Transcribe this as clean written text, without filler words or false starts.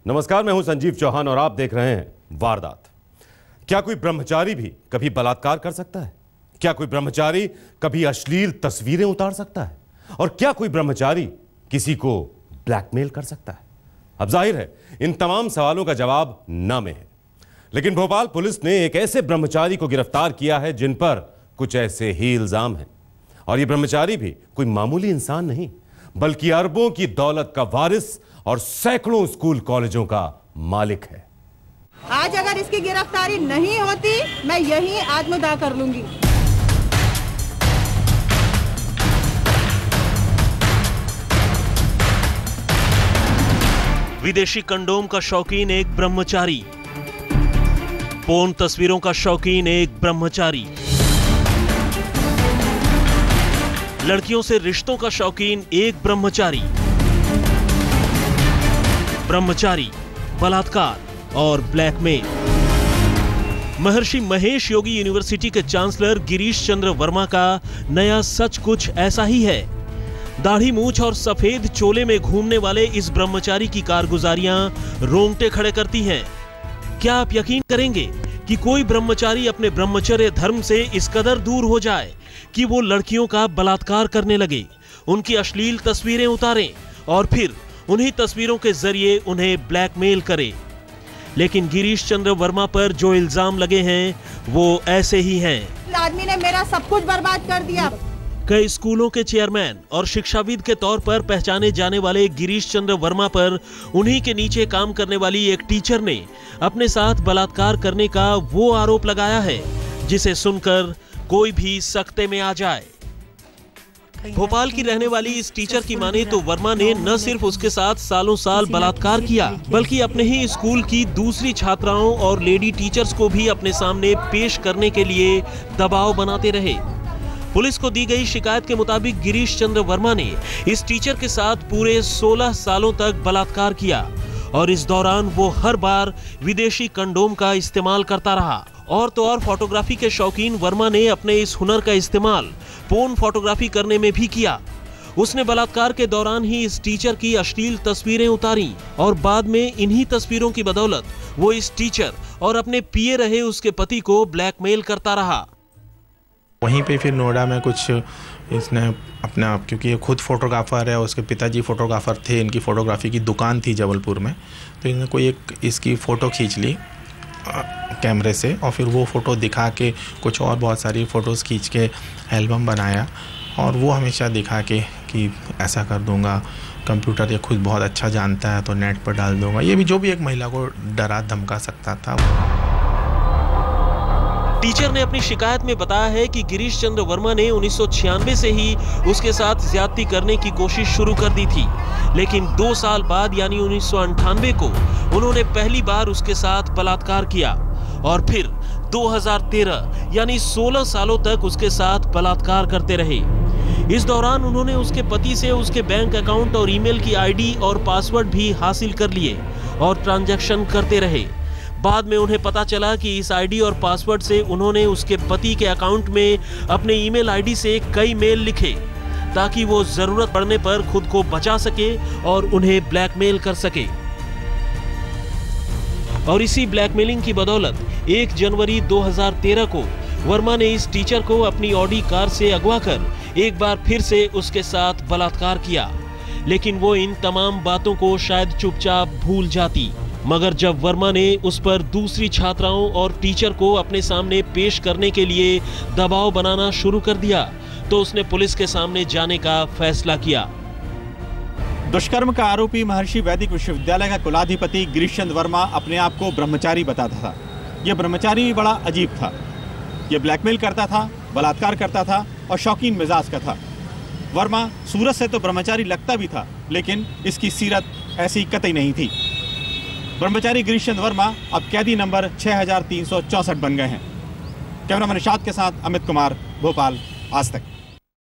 नमस्कार, मैं हूं संजीव चौहान और आप देख रहे हैं वारदात। क्या कोई ब्रह्मचारी भी कभी बलात्कार कर सकता है? क्या कोई ब्रह्मचारी कभी अश्लील तस्वीरें उतार सकता है? और क्या कोई ब्रह्मचारी किसी को ब्लैकमेल कर सकता है? अब जाहिर है इन तमाम सवालों का जवाब ना में है, लेकिन भोपाल पुलिस ने एक ऐसे ब्रह्मचारी को गिरफ्तार किया है जिन पर कुछ ऐसे ही इल्जाम हैं। और यह ब्रह्मचारी भी कोई मामूली इंसान नहीं, बल्कि अरबों की दौलत का वारिस और सैकड़ों स्कूल कॉलेजों का मालिक है। आज अगर इसकी गिरफ्तारी नहीं होती, मैं यहीं आत्मदाह कर लूंगी। विदेशी कंडोम का शौकीन एक ब्रह्मचारी, पोर्न तस्वीरों का शौकीन एक ब्रह्मचारी, लड़कियों से रिश्तों का शौकीन एक ब्रह्मचारी, बलात्कार और ब्लैकमेल। महर्षि महेश योगी यूनिवर्सिटी के चांसलर गिरीश चंद्र वर्मा का नया सच कुछ ऐसा ही है। दाढ़ी मूंछ और सफेद चोले में घूमने वाले इस ब्रह्मचारी की कारगुजारियां रोंगटे खड़े करती हैं। क्या आप यकीन करेंगे कि कोई ब्रह्मचारी अपने ब्रह्मचर्य धर्म से इस कदर दूर हो जाए कि वो लड़कियों का बलात्कार करने लगे, उनकी अश्लील तस्वीरें उतारें और फिर उन्हीं तस्वीरों के जरिए उन्हें ब्लैकमेल करे। लेकिन गिरीश चंद्र वर्मा पर जो इल्जाम लगे हैं वो ऐसे ही हैं। आदमी ने मेरा सब कुछ बर्बाद कर दिया। कई स्कूलों के चेयरमैन और शिक्षाविद के तौर पर पहचाने जाने वाले गिरीश चंद्र वर्मा पर उन्हीं के नीचे काम करने वाली एक टीचर ने अपने साथ बलात्कार करने का वो आरोप लगाया है जिसे सुनकर कोई भी सकते में आ जाए। भोपाल की रहने वाली इस टीचर की माने तो वर्मा ने न सिर्फ उसके साथ सालों साल बलात्कार किया, बल्कि अपने ही स्कूल की दूसरी छात्राओं और लेडी टीचर्स को भी अपने सामने पेश करने के लिए दबाव बनाते रहे। पुलिस को दी गई शिकायत के मुताबिक गिरीश चंद्र वर्मा ने इस टीचर के साथ पूरे 16 सालों तक बलात्कार किया और इस दौरान वो हर बार विदेशी कंडोम का इस्तेमाल करता रहा। और तो और फोटोग्राफी के शौकीन वर्मा ने अपने इस हुनर का इस्तेमाल पोर्न फोटोग्राफी करने में भी किया। उसने बलात्कार के दौरान ही इस टीचर की अश्लील तस्वीरें उतारी और बाद में इन्हीं तस्वीरों की बदौलत वो इस टीचर और अपने पिए रहे उसके पति को ब्लैकमेल करता रहा। वहीं पे फिर नोएडा में कुछ इसने अपने आप, क्योंकि ये खुद फोटोग्राफर है, उसके पिताजी फोटोग्राफर थे, इनकी फोटोग्राफी की दुकान थी जबलपुर में, तो इन्होंने कोई एक इसकी फ़ोटो खींच ली कैमरे से और फिर वो फ़ोटो दिखा के कुछ और बहुत सारी फ़ोटोज़ खींच के एल्बम बनाया और वो हमेशा दिखा के कि ऐसा कर दूंगा, कंप्यूटर ये खुद बहुत अच्छा जानता है तो नेट पर डाल दूंगा। ये भी जो भी एक महिला को डरा धमका सकता था। टीचर ने अपनी शिकायत में बताया है कि गिरीश चंद्र वर्मा ने 1996 से ही उसके साथ ज्यादती करने की कोशिश शुरू कर दी थी, लेकिन 2 साल बाद यानी 1998 को उन्होंने पहली बार उसके साथ बलात्कार किया और फिर 2013 यानी 16 सालों तक उसके साथ बलात्कार करते रहे। इस दौरान उन्होंने उसके पति से उसके बैंक अकाउंट और ईमेल की आईडी और पासवर्ड भी हासिल कर लिए और ट्रांजैक्शन करते रहे। बाद में उन्हें पता चला कि इस आईडी और पासवर्ड से उन्होंने उसके पति के अकाउंट में अपने ईमेल आईडी से कई मेल लिखे ताकि वो जरूरत पड़ने पर खुद को बचा सके और उन्हें ब्लैकमेल कर सके। और इसी ब्लैकमेलिंग की बदौलत 1 जनवरी 2013 को वर्मा ने इस टीचर को अपनी ऑडी कार से अगवा कर एक बार फिर से उसके साथ बलात्कार किया, लेकिन वो इन तमाम बातों को शायद चुपचाप भूल जाती। मगर जब वर्मा ने उस पर दूसरी छात्राओं और टीचर को अपने सामने पेश करने के लिए दबाव बनाना शुरू कर दिया तो उसने पुलिस के सामने जाने का फैसला किया। दुष्कर्म का आरोपी महर्षि वैदिक विश्वविद्यालय का कुलाधिपति गिरीश चंद्र वर्मा अपने आप को ब्रह्मचारी बताता था। यह ब्रह्मचारी भी बड़ा अजीब था। यह ब्लैकमेल करता था, बलात्कार करता था और शौकीन मिजाज का था। वर्मा सूरत से तो ब्रह्मचारी लगता भी था, लेकिन इसकी सीरत ऐसी कतई नहीं थी। ब्रह्मचारी गिरीश चंद्र वर्मा अब कैदी नंबर 6364 बन गए हैं। कैमरामैन इरशाद के साथ अमित कुमार, भोपाल, आज तक।